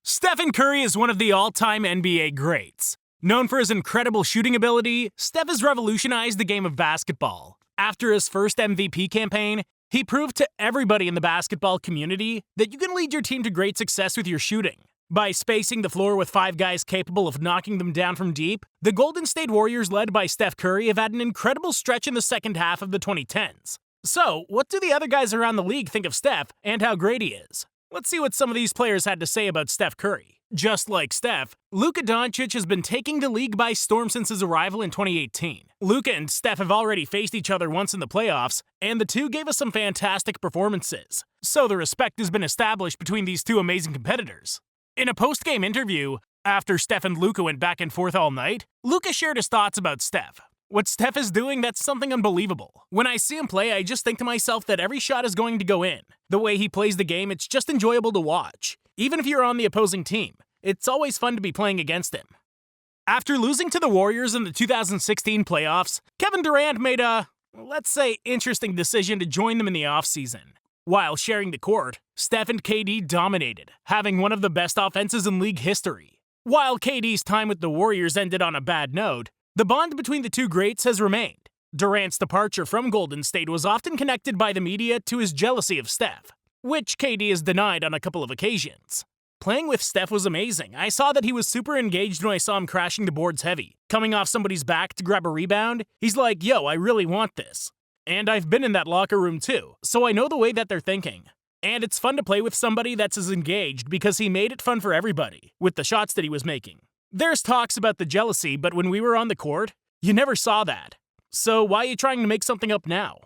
Stephen Curry is one of the all-time NBA greats. Known for his incredible shooting ability, Steph has revolutionized the game of basketball. After his first MVP campaign, he proved to everybody in the basketball community that you can lead your team to great success with your shooting. By spacing the floor with 5 guys capable of knocking them down from deep, the Golden State Warriors led by Steph Curry have had an incredible stretch in the second half of the 2010s. So, what do the other guys around the league think of Steph and how great he is? Let's see what some of these players had to say about Steph Curry. Just like Steph, Luka Doncic has been taking the league by storm since his arrival in 2018. Luka and Steph have already faced each other once in the playoffs, and the two gave us some fantastic performances. So the respect has been established between these two amazing competitors. In a post-game interview, after Steph and Luka went back and forth all night, Luka shared his thoughts about Steph. What Steph is doing, that's something unbelievable. When I see him play, I just think to myself that every shot is going to go in. The way he plays the game, it's just enjoyable to watch. Even if you're on the opposing team, it's always fun to be playing against him. After losing to the Warriors in the 2016 playoffs, Kevin Durant made a, let's say, interesting decision to join them in the offseason. While sharing the court, Steph and KD dominated, having one of the best offenses in league history. While KD's time with the Warriors ended on a bad note, the bond between the two greats has remained. Durant's departure from Golden State was often connected by the media to his jealousy of Steph, which KD has denied on a couple of occasions. Playing with Steph was amazing. I saw that he was super engaged when I saw him crashing the boards heavy. Coming off somebody's back to grab a rebound, he's like, yo, I really want this. And I've been in that locker room too, so I know the way that they're thinking. And it's fun to play with somebody that's as engaged because he made it fun for everybody with the shots that he was making. There's talks about the jealousy, but when we were on the court, you never saw that. So why are you trying to make something up now?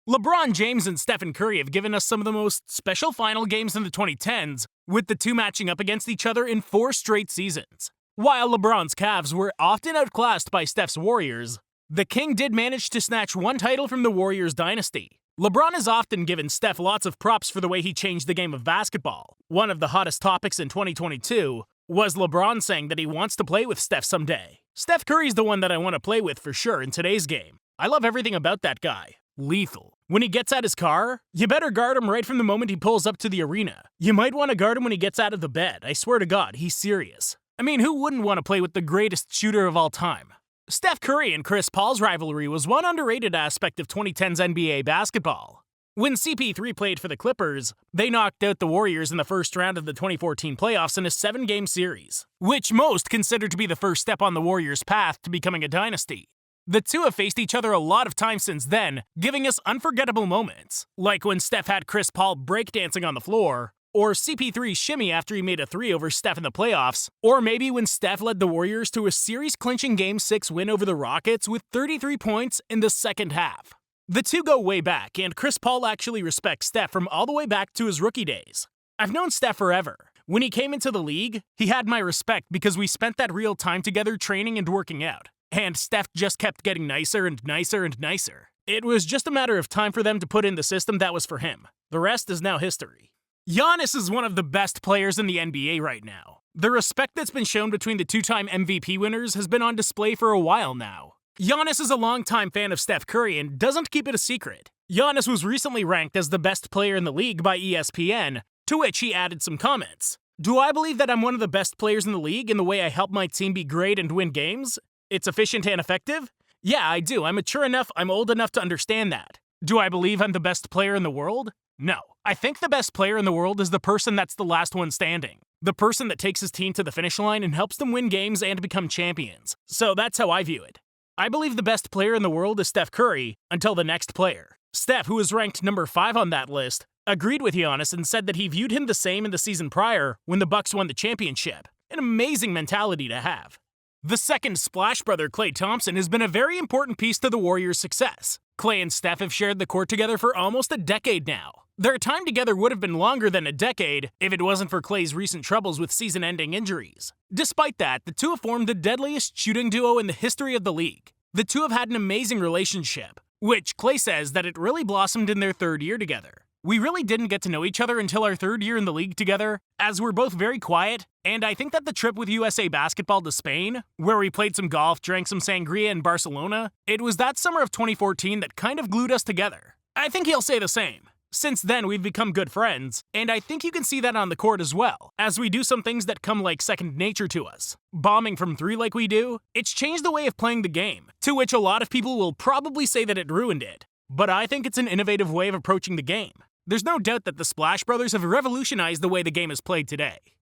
LeBron James and Stephen Curry have given us some of the most special final games in the 2010s, with the two matching up against each other in 4 straight seasons. While LeBron's Cavs were often outclassed by Steph's Warriors, the King did manage to snatch one title from the Warriors dynasty. LeBron has often given Steph lots of props for the way he changed the game of basketball. One of the hottest topics in 2022 was LeBron saying that he wants to play with Steph someday. Steph Curry's the one that I want to play with for sure in today's game. I love everything about that guy. Lethal. When he gets out his car, you better guard him right from the moment he pulls up to the arena. You might want to guard him when he gets out of the bed. I swear to God, he's serious. I mean, who wouldn't want to play with the greatest shooter of all time? Steph Curry and Chris Paul's rivalry was one underrated aspect of 2010's NBA basketball. When CP3 played for the Clippers, they knocked out the Warriors in the first round of the 2014 playoffs in a 7-game series, which most consider to be the first step on the Warriors' path to becoming a dynasty. The two have faced each other a lot of times since then, giving us unforgettable moments, like when Steph had Chris Paul breakdancing on the floor, or CP3's shimmy after he made a 3 over Steph in the playoffs, or maybe when Steph led the Warriors to a series-clinching Game 6 win over the Rockets with 33 points in the second half. The two go way back, and Chris Paul actually respects Steph from all the way back to his rookie days. I've known Steph forever. When he came into the league, he had my respect because we spent that real time together training and working out. And Steph just kept getting nicer and nicer and nicer. It was just a matter of time for them to put in the system that was for him. The rest is now history. Giannis is one of the best players in the NBA right now. The respect that's been shown between the 2-time MVP winners has been on display for a while now. Giannis is a longtime fan of Steph Curry and doesn't keep it a secret. Giannis was recently ranked as the best player in the league by ESPN, to which he added some comments. Do I believe that I'm one of the best players in the league in the way I help my team be great and win games? It's efficient and effective? Yeah, I do. I'm mature enough, I'm old enough to understand that. Do I believe I'm the best player in the world? No. I think the best player in the world is the person that's the last one standing. The person that takes his team to the finish line and helps them win games and become champions. So that's how I view it. I believe the best player in the world is Steph Curry until the next player. Steph, who was ranked number 5 on that list, agreed with Giannis and said that he viewed him the same in the season prior when the Bucks won the championship. An amazing mentality to have. The second Splash brother, Klay Thompson, has been a very important piece to the Warriors' success. Klay and Steph have shared the court together for almost a decade now. Their time together would have been longer than a decade if it wasn't for Klay's recent troubles with season-ending injuries. Despite that, the two have formed the deadliest shooting duo in the history of the league. The two have had an amazing relationship, which Klay says that it really blossomed in their 3rd year together. We really didn't get to know each other until our 3rd year in the league together, as we're both very quiet, and I think that the trip with USA Basketball to Spain, where we played some golf, drank some sangria in Barcelona, it was that summer of 2014 that kind of glued us together. I think he'll say the same. Since then, we've become good friends, and I think you can see that on the court as well, as we do some things that come like second nature to us. Bombing from 3 like we do, it's changed the way of playing the game, to which a lot of people will probably say that it ruined it. But I think it's an innovative way of approaching the game. There's no doubt that the Splash Brothers have revolutionized the way the game is played today.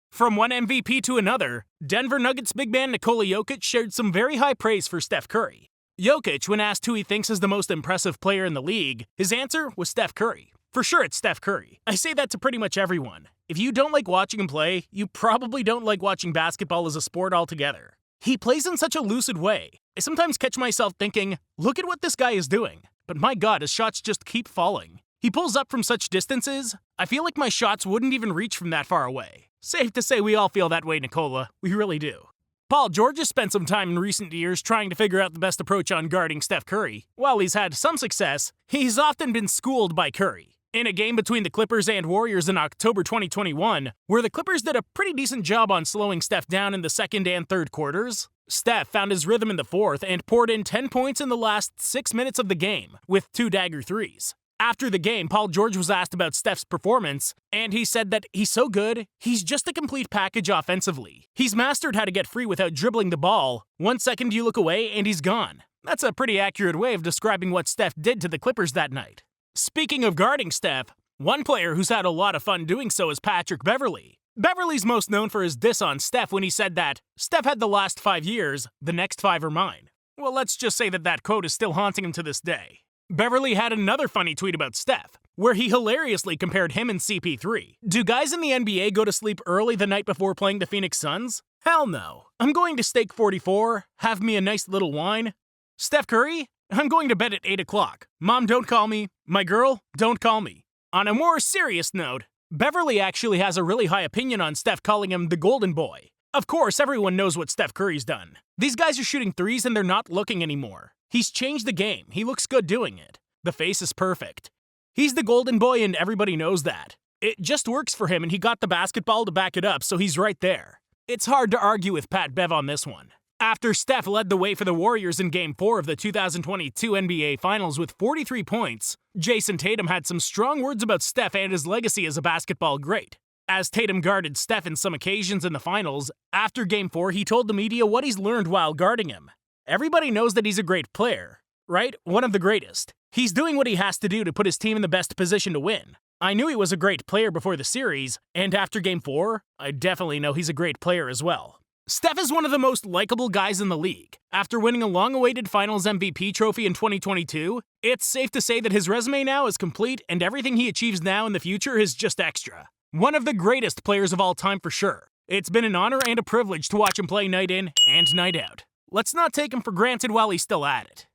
From one MVP to another, Denver Nuggets big man Nikola Jokic shared some very high praise for Steph Curry. Jokic, when asked who he thinks is the most impressive player in the league, his answer was Steph Curry. For sure, it's Steph Curry. I say that to pretty much everyone. If you don't like watching him play, you probably don't like watching basketball as a sport altogether. He plays in such a lucid way. I sometimes catch myself thinking, look at what this guy is doing. But my god, his shots just keep falling. He pulls up from such distances, I feel like my shots wouldn't even reach from that far away. Safe to say we all feel that way, Nikola. We really do. Paul George has spent some time in recent years trying to figure out the best approach on guarding Steph Curry. While he's had some success, he's often been schooled by Curry. In a game between the Clippers and Warriors in October 2021, where the Clippers did a pretty decent job on slowing Steph down in the second and third quarters, Steph found his rhythm in the fourth and poured in 10 points in the last 6 minutes of the game, with 2 dagger threes. After the game, Paul George was asked about Steph's performance, and he said that he's so good, he's just a complete package offensively. He's mastered how to get free without dribbling the ball. 1 second you look away and he's gone. That's a pretty accurate way of describing what Steph did to the Clippers that night. Speaking of guarding Steph, one player who's had a lot of fun doing so is Patrick Beverly. Beverly's most known for his diss on Steph when he said that Steph had the last 5 years, the next 5 are mine. Well, let's just say that quote is still haunting him to this day. Beverly had another funny tweet about Steph, where he hilariously compared him and CP3. Do guys in the NBA go to sleep early the night before playing the Phoenix Suns? Hell no. I'm going to Steak 44, have me a nice little wine. Steph Curry? I'm going to bed at 8 o'clock. Mom, don't call me. My girl, don't call me. On a more serious note, Beverly actually has a really high opinion on Steph, calling him the golden boy. Of course, everyone knows what Steph Curry's done. These guys are shooting threes and they're not looking anymore. He's changed the game. He looks good doing it. The face is perfect. He's the golden boy and everybody knows that. It just works for him and he got the basketball to back it up, so he's right there. It's hard to argue with Pat Bev on this one. After Steph led the way for the Warriors in Game 4 of the 2022 NBA Finals with 43 points, Jason Tatum had some strong words about Steph and his legacy as a basketball great. As Tatum guarded Steph in some occasions in the finals, after Game 4 he told the media what he's learned while guarding him. Everybody knows that he's a great player, right? One of the greatest. He's doing what he has to do to put his team in the best position to win. I knew he was a great player before the series, and after Game 4, I definitely know he's a great player as well. Steph is one of the most likable guys in the league. After winning a long-awaited Finals MVP trophy in 2022, it's safe to say that his resume now is complete and everything he achieves now in the future is just extra. One of the greatest players of all time for sure. It's been an honor and a privilege to watch him play night in and night out. Let's not take him for granted while he's still at it.